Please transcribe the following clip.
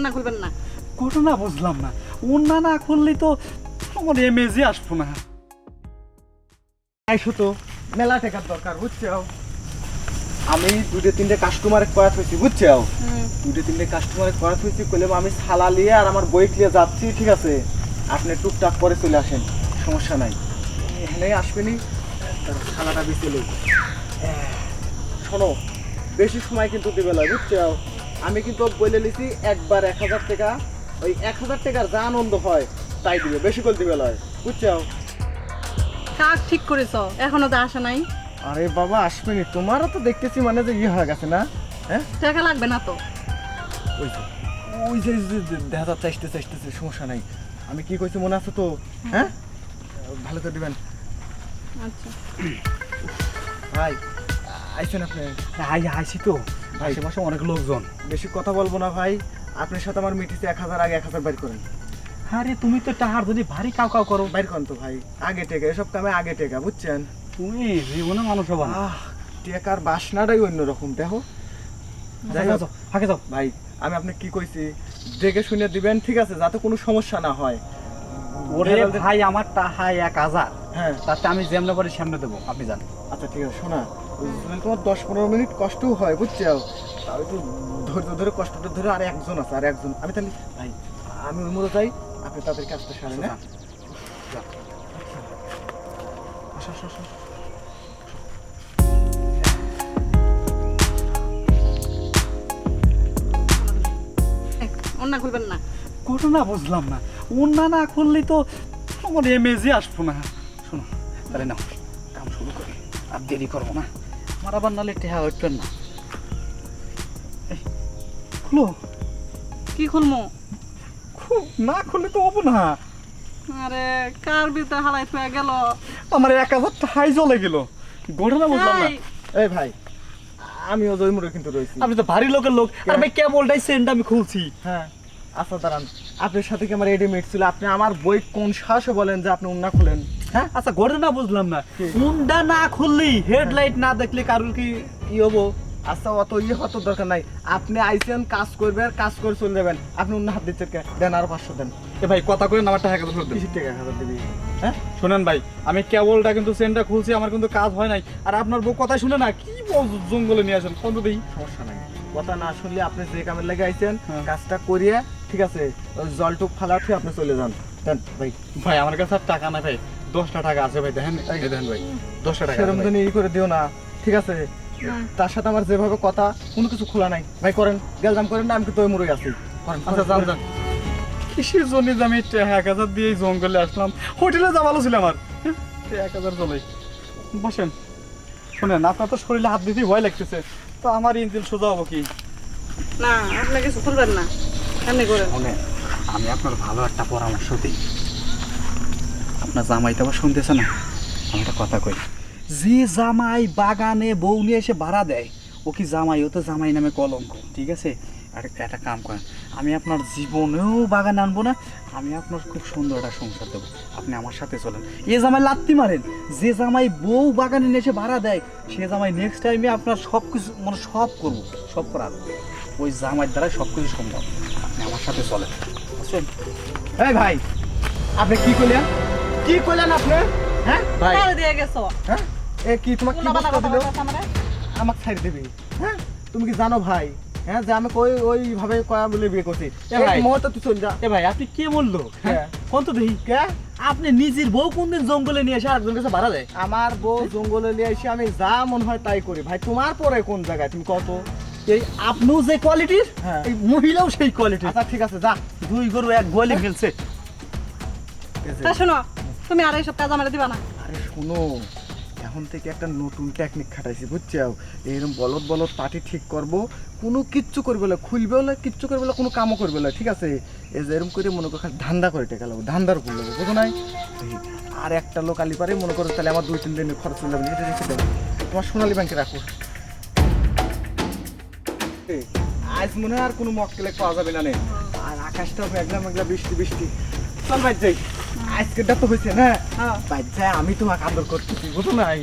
ওন্না খুলবেন না। ঘটনা বুঝলাম না, ওন্না না খুললেই তো আমার এমএজি আসবো না। আইসো তো, মেলা টাকার দরকার বুঝছো। আমি দুটো তিনটে কাস্টমারে করাত হয়েছি বুঝছো। দুটো তিনটে কাস্টমারে করাত হয়েছি কইলে আমি সালা নিয়ে আর আমার বই নিয়ে যাচ্ছি, ঠিক আছে। আপনি টুকটাক করে চলে আসেন, সমস্যা নাই। এখানে আসবেনি, সালাটা বেঁচে লই। শোনো, বেশি সময় কিন্তু দিবে না বুঝছো। আমি কিন্তু বলে নিছি একবার 1000 টাকা, ওই 1000 টাকার যা আনন্দ হয় তাই দিবে, বেশি করে দিবে লয় বুঝছো। কাজ ঠিক করেছো, এখনো তো আসে নাই। আরে বাবা আসবেনি, তোমারও তো দেখতেছি মানে যে ইয়ে হয়ে গেছে না। হ্যাঁ টাকা লাগবে না তো। ওই যে ওই যে দেখা যাচ্ছে আসতেছে, সমস্যা নাই। আমি কি কইছি মনে আছে তো? হ্যাঁ ভালো করে দিবেন। আচ্ছা ভাই আইছেন আপনি? আইসি তো ভাই আশেপাশে অনেক লোকজন। বেশি কথা বলবো না ভাই, আপনার সাথে আমার মিটিছে 1000, আগে 1000 বাইর করেন। আরে তুমি তো টাহার যদি ভারী কাউ কাউ করো। বাইর করেন তো ভাই, আগে টেকা, এসব কামে আগে টেকা বুঝছেন। তুমি জীবনে মানুষ হবা না। টেকার বাসনাটাই অন্যরকম দেখো। যাই হোক আগে যাও। ভাই, আমি আপনাকে কি কইছি দেখে শুনে দিবেন, ঠিক আছে, যাতে কোনো সমস্যা না হয়। ওরে ভাই আমার টাহা 1000, হ্যাঁ তাতে আমি যেমন পারি সামনে দেবো, আপনি জান। আচ্ছা ঠিক আছে, শোনা তোমার 10-15 মিনিট কষ্টও হয় বুঝছো। তাও একটু ধৈর্য ধরে কষ্টটা ধরে, আর একজন আছে, আর একজন। আমি তাহলে ভাই আমি ওর মধ্যে যাই, আপনি তাদের কাজটা সারেন। হ্যাঁ আসো আসো আসো। ওন্না খুলবেন না। ঘটনা বুঝলাম না, ওন্না না খুললেই তো আমার এমএজি আসবো না। শোনো তাহলে নাও, কাম শুরু করি, আর দেরি করবো না। আমার আবার নালে টেহা উঠবেন না। এই, খুলো। কি খুলমু? না খুললে তো হবো না। আরে কার ভিতরে হালাই থুয়া গেল। আমার 1000 টাকাই চলে গেল। ঘটনা বুঝলাম না। এই, এই ভাই, আমিও জয়মুরে কিন্তু রয়েছি। আপনি তো ভারী লোকের লোক, আর ভাই কেবলটাই সেন্ট আমি খুলছি। হ্যাঁ আচ্ছা দাঁড়ান, আপনার সাথে কি আমার রেডিমেড ছিল? আপনি আমার বই কোন সাহসে বলেন যে আপনি উন্না খুলেন? হ্যাঁ আচ্ছা, ঘটনা বুঝলাম না। কি? মুন্ডা না খুললেই, হেডলাইট না দেখলে কারোর কি কি হবো? আচ্ছা অত ইয়ে হতো দরকার নাই, আপনি আইসেন কাজ করবেন, কাজ করে চলে যাবেন। আপনি অন্য হাত দিচ্ছেন কে? দেন আরো 500 দেন। এ ভাই কথা কইলেন আমার টাকা কত দেন? কিসের টাকা 1000 দিবি? হ্যাঁ শুনেন ভাই, আমি কেবলটা কিন্তু সেন্টটা খুলছি, আমার কিন্তু কাজ হয় নাই। আর আপনার বউ কথা শুনে না, কি জঙ্গলে নিয়ে আসেন কত দেই। সমস্যা নাই, কথা না শুনলে আপনি যে কামের লেগে আইছেন হ্যাঁ। কাজটা করিয়ে, ঠিক আছে, ওই জলটুক ফালাঠি আপনি চলে যান। দেন ভাই। ভাই আমার কাছে আর টাকা নাই ভাই, 10টা টাকা আছে ভাই, দেখেন এই দেখেন ভাই, 10টা টাকা আছে সেরকম ভাই। দিনে ই করে দিও না, ঠিক আছে। তার সাথে আমার যেভাবে কথা, কোনো কিছু খোলা নাই ভাই। করেন, গেলজাম করেন না, আমি তো মরে আছি। করেন, আচ্ছা যান যান। কিসের জন্য যে আমি 1000 দিয়ে এই জঙ্গলে আসলাম? হোটেলে যা ভালো ছিল আমার, 1000 চলে। বসেন। শুনেন, আপনার তো শরীরে হাত দিতেই ভয় লাগতেছে, তো আমার ইঞ্জিন সোজা হবো কি? না আপনি কিছু খুলবেন না, এমনি করেন। শুনেন, আমি আপনার ভালো একটা পরামর্শ দিই। আপনার জামাই তো আবার শুনতেছে না, আমি একটা কথা কই। যে জামাই বাগানে বউ নিয়ে এসে ভাড়া দেয়, ও কি জামাই? ও তো জামাই নামে কলঙ্ক, ঠিক আছে। আর একটা কাম করেন, আমি আপনার জীবনেও বাগান আনবো না, আমি আপনার খুব সুন্দর একটা সংসার দেবো, আপনি আমার সাথে চলেন। এ জামাই লাত্তি মারেন, যে জামাই বউ বাগানে নিয়ে এসে ভাড়া দেয়, সে জামাই নেক্সট টাইমে আপনার সব কিছু মানে সব করবো, সব করার ওই জামাইয়ের দ্বারা সব কিছু সম্ভব। আপনি আমার সাথে চলেন, বুঝছেন? এই ভাই, আপনি কি কইলেন? কি কইলেন আপনি? হ্যাঁ ভাই, কারে দিয়ে গেছো? হ্যাঁ এ কি তোমাকে কি উল্টাপাল্টা বলতে কথা দিল? বলতেছ আমারে? আমাকে ছাড় দিবি? হ্যাঁ তুমি কি জানো ভাই, হ্যাঁ যে আমি ওইভাবে কয়া বলে বিয়ে করছি? এ ভাই। মতো তুই চল যা। এ ভাই আপনি কে বললো? হ্যাঁ। কোন তো দেখি কে? আপনি নিজের বউ কোনদিন জঙ্গলে নিয়ে এসে আরেকজনের কাছে ভাড়া দেয়? আমার বউ জঙ্গলে নিয়ে এসে আমি যা মন হয় তাই করি ভাই। তোমার পরে কোন জায়গায় তুমি কত? এই আপনিও যে কোয়ালিটির, হ্যাঁ। এই মহিলাও সেই কোয়ালিটির। আচ্ছা ঠিক আছে, যা। দুই গরু এক গোয়ালে ফেলছে। তা শোনো, তুমি আর এইসব কাজ আমার দিবা না। আরে শোনো, এখন থেকে একটা নতুন টেকনিক খাটাইছি বুঝছো। এরকম বলদ বলদ পাটি ঠিক করব, কোনো কিচ্ছু করবে না, খুলবে না, কিচ্ছু করবে না, কোনো কামও করবে না, ঠিক আছে। এই যে এরকম করে মনে করো খালি ধান্দা করে টেকা লাগবো, ধান্দার উপর লাগবো, বুঝো নাই? আর একটা লোক আলি পারে মনে করো, তাহলে আমার 2-3 দিনের খরচ চলে যাবে, এটা রেখে দেবো। তোমার সোনালী ব্যাংকে রাখো। আজ মনে হয় আর কোনো মক্কেলে পাওয়া যাবে না নে। আর আকাশটা মেঘলা মেঘলা, বৃষ্টি বৃষ্টি। চল ভাই যাই, আজকেরটা তো হয়েছে না। হ্যাঁ ভাই যাই, আমি তোমাকে আদর করতেছি, বুঝো নাই?